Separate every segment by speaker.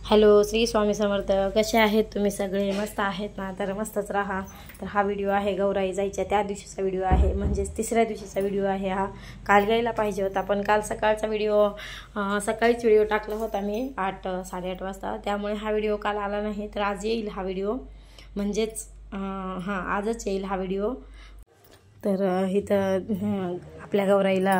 Speaker 1: Hello, Shri Swami Samarth. कसे आहेत तुम्ही सगळे? मस्त आहेत ना? तर मस्तच राहा. तर हा व्हिडिओ आहे गौराई जायच्या त्या दिवशीचा व्हिडिओ आहे, म्हणजेच तिसऱ्या दिवशीचा व्हिडिओ आहे. हा काल यायला पाहिजे होता, पण काल सकाळचा व्हिडिओ सकाळीच व्हिडिओ टाकला होता मी 8-8:30 वाजता, त्यामुळे हा व्हिडिओ काल आला नाही. तर आज येईल हा व्हिडिओ, म्हणजेच आजच येईल हा व्हिडिओ. तर इथं आपल्या गौराईला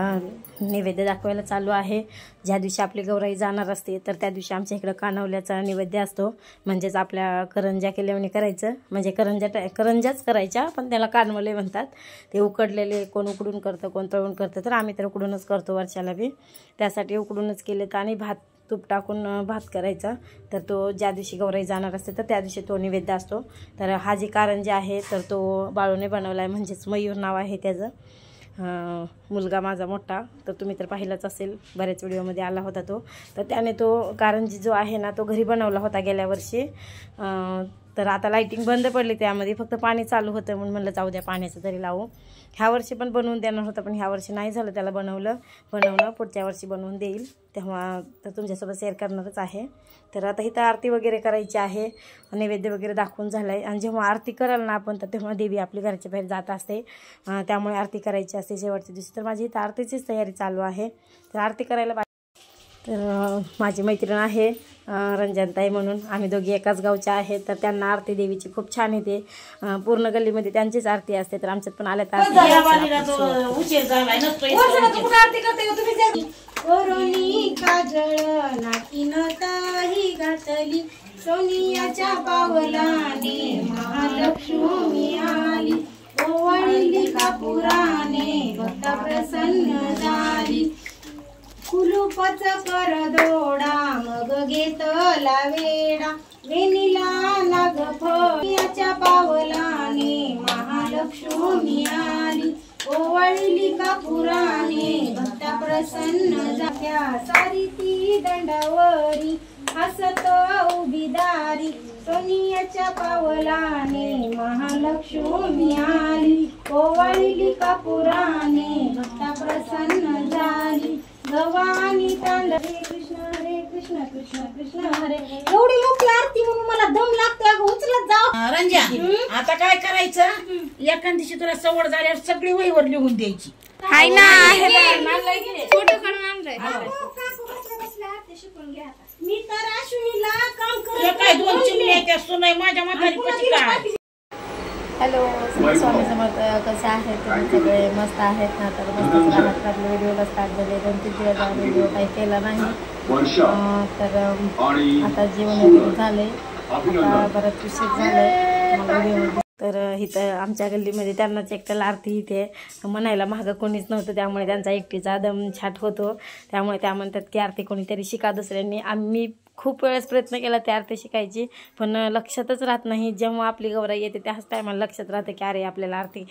Speaker 1: नैवेद्य दाखवायला चालू आहे. ज्या दिवशी आपली गौराई जाणार असते तर त्या दिवशी आमच्या इकडं कानवल्याचा नैवेद्य असतो, म्हणजेच आपल्या करंज्या केल्याने करायचं, म्हणजे करंज्याच करायच्या, पण त्याला कानवले म्हणतात. ते उकडलेले कोण उकडून करतं, कोण तळून करतं, तर आम्ही तर उकडूनच करतो वर्षाला बी. त्यासाठी उकडूनच केले. आणि तूप टाकून भात करायचा. तर तो ज्या दिवशी गौराई जाणार असते तर त्या दिवशी तो नैवेद्य असतो. तर हा जी कारंजा आहे तर तो बाळूने बनवला आहे, म्हणजेच मयूर नाव आहे त्याचं. मुलगा माझा मोठा, तर तुम्ही तर पाहिलाच असेल, बऱ्याच व्हिडिओमध्ये आला होता तो. तर त्याने तो कारंजी जो आहे ना तो घरी बनवला होता गेल्या वर्षी. तर आता लाईटिंग बंद पडली, त्यामध्ये फक्त पाणी चालू होतं, म्हणून म्हणलं जाऊ द्या पाण्याचं तरी लावू. ह्या वर्षी पण बनवून देणार होतं, पण ह्या वर्षी नाही झालं त्याला बनवणं. पुढच्या वर्षी बनवून देईल तेव्हा तर तुमच्यासोबत शेअर करणारच आहे. तर आता इथं आरती वगैरे करायची आहे, नैवेद्य वगैरे दाखवून झालं आहे. आणि जेव्हा आरती कराल ना आपण, तर तेव्हा देवी आपली घराच्या बाहेर जात असते, त्यामुळे आरती करायची असते शेवटच्या दिवशी. तर माझी इथं आरतीचीच तयारी चालू आहे. तर आरती करायला तर माझी मैत्रीण आहे रंजनताई म्हणून, आम्ही दोघी एकाच गावच्या आहेत. तर त्यांना आरती देवीची खूप छान येते, पूर्ण गल्लीमध्ये त्यांचीच आरती असते. तर आमच्यात पण आल्या तर
Speaker 2: सोनियाच्या पावलाने महालक्ष्मी आली, ओवाळली कापुराने भक्त प्रसन्न झाली. कुलूपच कर दोडा मग घेतला वेडा, वेणीला लाग फळ्याच्या पावलाने महालक्ष्मी आली, ओवाळली कापुराने भक्त प्रसन्न झाल्या. सारी ती दंडावरी हसत उभी दारी, सोनियाच्या पावलाने महालक्ष्मी आली, ओवाळली कापुराने भक्त प्रसन्न झाली. गवानी तांड हरे कृष्ण कृष्ण कृष्ण हरे. एवढी मोठी आरती म्हणून मला दम लागते, अगं उचलत जाऊ.
Speaker 3: रंजा, आता काय करायचं, एखाद दिवशी तुला सवड झाल्यावर सगळी वहीवर लिहून द्यायची.
Speaker 1: हाय ना,
Speaker 2: फोटो काढून आणलाय. मी तर अश्विनीला काम करत
Speaker 3: काय 2 चिमण्या त्या सुनाई माझ्या म्हातारी कशी काय.
Speaker 1: हॅलो, श्री स्वामी समर्थ. कसे आहेत तुम्ही सगळे? मस्त आहेत ना? तर मस्तच राहत. आपल्या व्हिडिओला स्टार्ट झाले 2-3 दिवस व्हिडिओ काही केला नाही. तर आता जेवण वगैरे झाले, आता बराच उशीर झालाय मला व्हिडिओ. तर इथं आमच्या गल्लीमध्ये त्यांनाच एकट्याला आरती इथे म्हणायला मागं कोणीच नव्हतं, त्यामुळे त्यांचा एकटीचा दम छाट होतो. त्यामुळे त्या म्हणतात की आरती कोणीतरी शिका दुसऱ्यांनी. आम्ही खूप वेळेस प्रयत्न केला त्या आरती शिकायची, पण लक्षातच राहत नाही. जेव्हा आपली गौराई येते त्याच टायमाला लक्षात राहतं की अरे आपल्याला आरती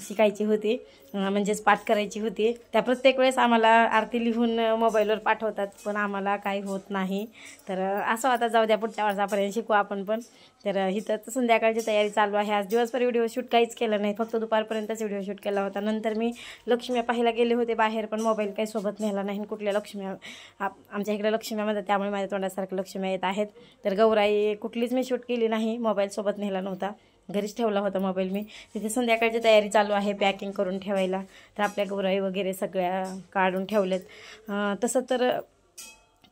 Speaker 1: शिकायची होती, म्हणजेच पाठ करायची होती. त्या प्रत्येक वेळेस आम्हाला आरती लिहून मोबाईलवर पाठवतात, पण आम्हाला काही होत नाही. तर असं आता जाऊ द्या, पुढच्या वर्षापर्यंत शिकू आपण पण. तर इथं संध्याकाळची तयारी चालू आहे. आज दिवसभर व्हिडिओ शूट काहीच केलं नाही, फक्त दुपारपर्यंतच व्हिडिओ शूट केला होता. नंतर मी लक्ष्म्या पाहायला गेले होते बाहेर, पण मोबाईल काही सोबत नेला नाही. कुठल्या लक्ष्म्या, आमच्या इकडे लक्ष्म्या म्हणतात, त्यामुळे माझ्या तोंडासारखं लक्ष्म्या येत आहेत. तर गौराई कुठलीच मी शूट केली नाही, मोबाईल सोबत नेला नव्हता, घरीच ठेवला होता मोबाईल मी. तिथे संध्याकाळची तयारी चालू आहे पॅकिंग करून ठेवायला. तर आपल्या गौराई वगैरे सगळ्या काढून ठेवलेत. तसं तर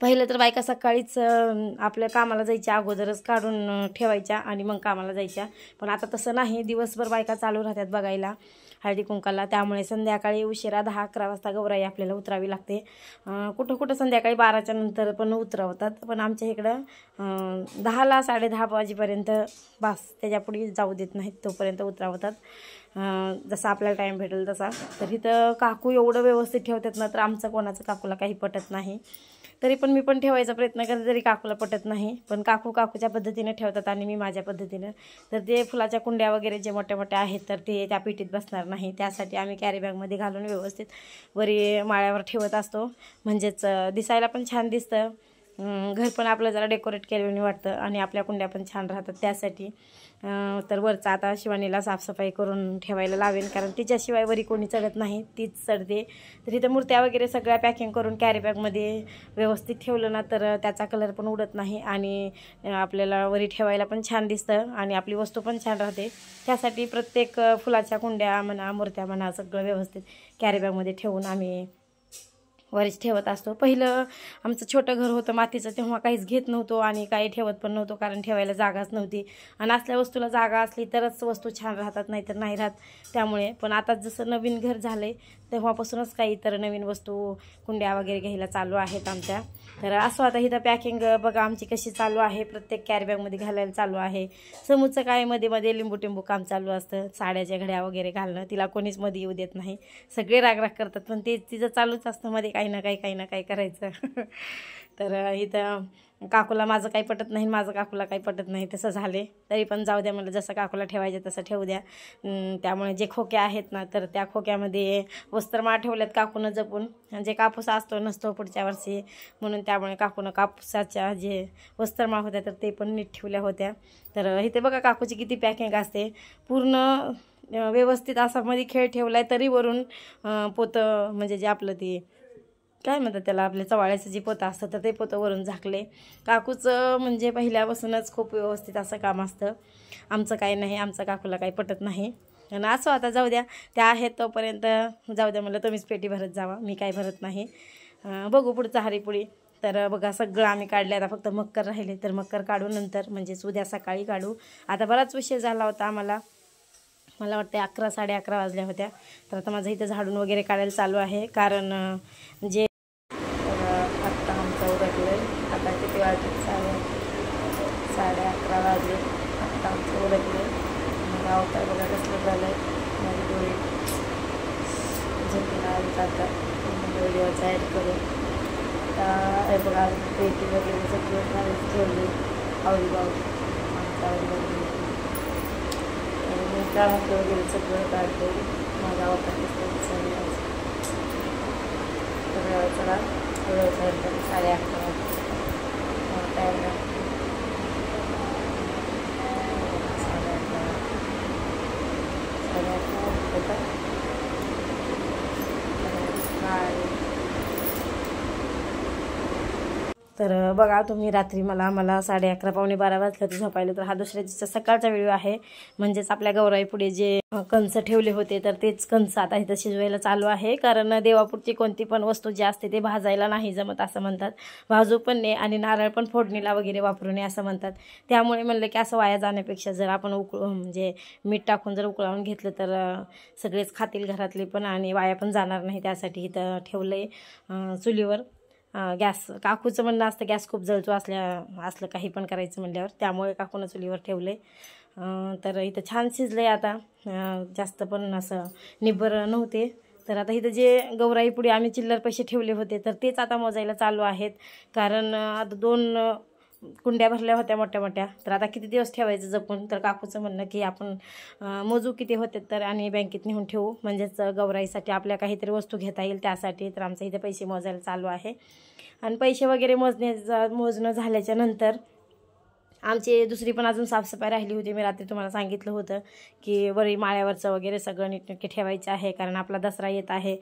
Speaker 1: पहिलं तर बायका सकाळीच आपल्या कामाला जायच्या अगोदरच काढून ठेवायच्या आणि मग कामाला जायच्या, पण आता तसं नाही. दिवसभर बायका चालू राहतात बघायला हळदी कुंकाला, त्यामुळे संध्याकाळी उशिरा 10-11 वाजता गौराई आपल्याला उतरावी लागते. कुठं संध्याकाळी 12च्या नंतर पण उतरवतात, पण आमच्या इकडं 10ला 10:30 वाजेपर्यंत बस, त्याच्यापुढे जाऊ देत नाहीत, तोपर्यंत उतरवतात जसा आपल्याला टाईम भेटेल तसा. तर इथं काकू एवढं व्यवस्थित ठेवतात ना, तर आमचं कोणाचं काकूला काही पटत नाही. तरी पण मी पण ठेवायचा प्रयत्न करते, तरी काकूला पटत नाही. पण काकूच्या पद्धतीने ठेवतात आणि मी माझ्या पद्धतीनं. तर ते फुलाच्या कुंड्या वगैरे जे मोठ्या मोठ्या आहेत तर ते त्या पेटीत बसणार नाही, त्यासाठी आम्ही कॅरी बॅगमध्ये घालून व्यवस्थित वरी माळ्यावर ठेवत असतो, म्हणजेच दिसायला पण छान दिसतं घर पण आपलं जरा डेकोरेट केल्याने वाटतं आणि आपल्या कुंड्या पण छान राहतात त्यासाठी. तर वरचा आता शिवानीला साफसफाई करून ठेवायला लावेन, कारण तिच्याशिवाय वरी कोणी चढत नाही, तीच चढते. तर इथं मूर्त्या वगैरे सगळ्या पॅकिंग करून कॅरी बॅगमध्ये व्यवस्थित ठेवलं ना तर त्याचा कलर पण उडत नाही आणि आपल्याला वरी ठेवायला पण छान दिसतं आणि आपली वस्तू पण छान राहते. त्यासाठी प्रत्येक फुलाच्या कुंड्या म्हणा, मूर्त्या म्हणा, सगळं व्यवस्थित कॅरी बॅगमध्ये ठेवून आम्ही वरीच ठेवत असतो. पहिलं आमचं छोटं घर होतं मातीचं, तेव्हा काहीच घेत नव्हतो आणि काही ठेवत पण नव्हतो, कारण ठेवायला जागाच नव्हती. आणि असल्या वस्तूला जागा असली तरच वस्तू छान राहतात, नाहीतर नाही राहत. त्यामुळे पण आता जसं नवीन घर झालं आहे तेव्हापासूनच काही तर नवीन वस्तू कुंड्या वगैरे घ्यायला चालू आहेत आमच्या. तर असं आता इथं पॅकिंग बघा आमची कशी चालू आहे, प्रत्येक कॅरी बॅगमध्ये घालायला चालू आहे. समूचं काय मध्ये मध्ये लिंबू टिंबू काम चालू असतं, साड्याच्या घड्या वगैरे घालणं, तिला कोणीच मध्ये येऊ देत नाही, सगळे राग करतात, पण ते तिचं चालूच असतं मध्ये काही ना काही करायचं. तर इथं काकूला माझं काही पटत नाही, माझं काकूला काही पटत नाही, तसं झाले. तरी पण जाऊ द्या, मला जसं काकूला ठेवायचं तसं ठेवू द्या. त्यामुळे जे खोक्या आहेत ना तर त्या खोक्यामध्ये वस्त्रमाळ ठेवल्यात काकूनं जपून, जे कापूस असतो नसतो पुढच्या वर्षी म्हणून, त्यामुळे काकूनं कापूसाच्या जे वस्त्रमाळ होत्या तर ते पण नीट ठेवल्या होत्या. तर इथे बघा काकूची किती पॅकिंग असते, पूर्ण व्यवस्थित असा मध्ये खेळ ठेवला आहे, तरी वरून पोतं म्हणजे जे आपलं ते काय म्हणतात त्याला, आपल्या चवाळ्याचं जे पोतं असतं तर ते पोतं वरून झाकले. काकूचं म्हणजे पहिल्यापासूनच खूप व्यवस्थित असं काम असतं. आमचं काही नाही, आमचं काकूला काही पटत नाही. आणि असं आता जाऊ द्या, त्या आहेत तोपर्यंत जाऊ द्या, मला तुम्हीच पेटी भरत जावा, मी काही भरत नाही. बघू पुढचं हरीपुडी. तर बघा सगळं आम्ही काढले, आता फक्त मक्कर राहिले, तर मक्कर काढू नंतर, म्हणजेच उद्या सकाळी काढू. आता बराच उशीर झाला होता मला वाटतं 11 साडे11 वाजल्या होत्या. तर आता माझं इथं झाडून वगैरे काढायला चालू आहे, कारण जे आत्ता आमचं उरकलं आहे. आता किती वाजले, 11:30 वाजले, आत्ता आमचं उरकलं आहे. मग अवतार बघा कसलं झालं आहे, माझी डोळे झोपीला जातात, व्हिडिओचा ॲड करून. आता बघा पेटी वगैरे सगळं ठेवली, आवडी बावडी आमचा आवडी काढायचं वगैरे सगळं काढते. माझा अवतार दिसतो सगळं. चला 11:30 टाईम होता. तर बघा तुम्ही रात्री मला 11:30 पावणे 12 वाजलं तर झोपायला. तर हा दुसऱ्या दिवसाचा सकाळचा व्हिडिओ आहे, म्हणजेच आपल्या गौराई पुढे जे कंस ठेवले होते तर तेच कंस आता इथं शिजवायला चालू आहे. कारण देवापुढची कोणती पण वस्तू जी असते ते भाजायला नाही जमत असं म्हणतात, भाजू पण नाही आणि नारळ पण फोडणीला वगैरे वापरू नये असं म्हणतात. त्यामुळे म्हणलं की असं वाया जाण्यापेक्षा जर आपण म्हणजे मीठ टाकून जर उकळवून घेतलं तर सगळेच खातील घरातले पण आणि वाया पण जाणार नाही. त्यासाठी इथं ठेवलं आहे चुलीवर. गॅस काकूचं म्हणणं असतं गॅस खूप जळतो असलं काही पण करायचं म्हणल्यावर, त्यामुळे काकूनं चुलीवर ठेवले. तर इथं छान शिजले. आता जास्त पण असं निब्बर नव्हते. तर आता इथं जे गौराई पुढे आम्ही चिल्लर पैसे ठेवले होते तर तेच आता मोजायला चालू आहेत, कारण आता 2 कुंड्या भरल्या होत्या मोठ्या मोठ्या. तर आता किती दिवस ठेवायचं जपून. तर काकूचं म्हणणं की आपण मोजू किती होते तर आणि बँकेत नेऊन ठेवू, म्हणजेच गौराईसाठी आपल्या काहीतरी वस्तू घेता येईल त्यासाठी. तर आमचं इथे पैसे मोजायला चालू आहे. आणि पैसे वगैरे मोजणं झाल्याच्या नंतर आमची दुसरी पण अजून साफसफाई राहिली होती. मी रात्री तुम्हाला सांगितलं होतं की वरी माळ्यावरचं वगैरे सगळं नीटनेटके ठेवायचं आहे, कारण आपला दसरा येत आहे.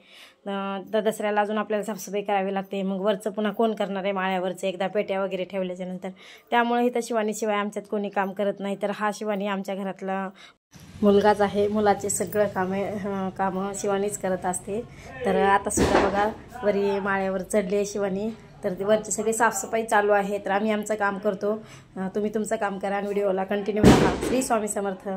Speaker 1: तर दसऱ्याला अजून आपल्याला साफसफाई करावी लागते. मग वरचं पुन्हा कोण करणार आहे माळ्यावरचं एकदा पेट्या वगैरे ठेवल्याच्या नंतर. त्यामुळे इथं शिवानीशिवाय आमच्यात कोणी काम करत नाही. तर हा शिवानी आमच्या घरातला मुलगाच आहे, मुलाचे सगळं कामं शिवानीच करत असते. तर आता सुद्धा बघा वरी माळ्यावर चढले शिवानी. तर ते वरची सगळी साफसफाई चालू आहे. तर आम्ही आमचं काम करतो, तुम्ही तुमचं काम करा आणि व्हिडिओला कंटिन्यू राहा. श्री स्वामी समर्थ.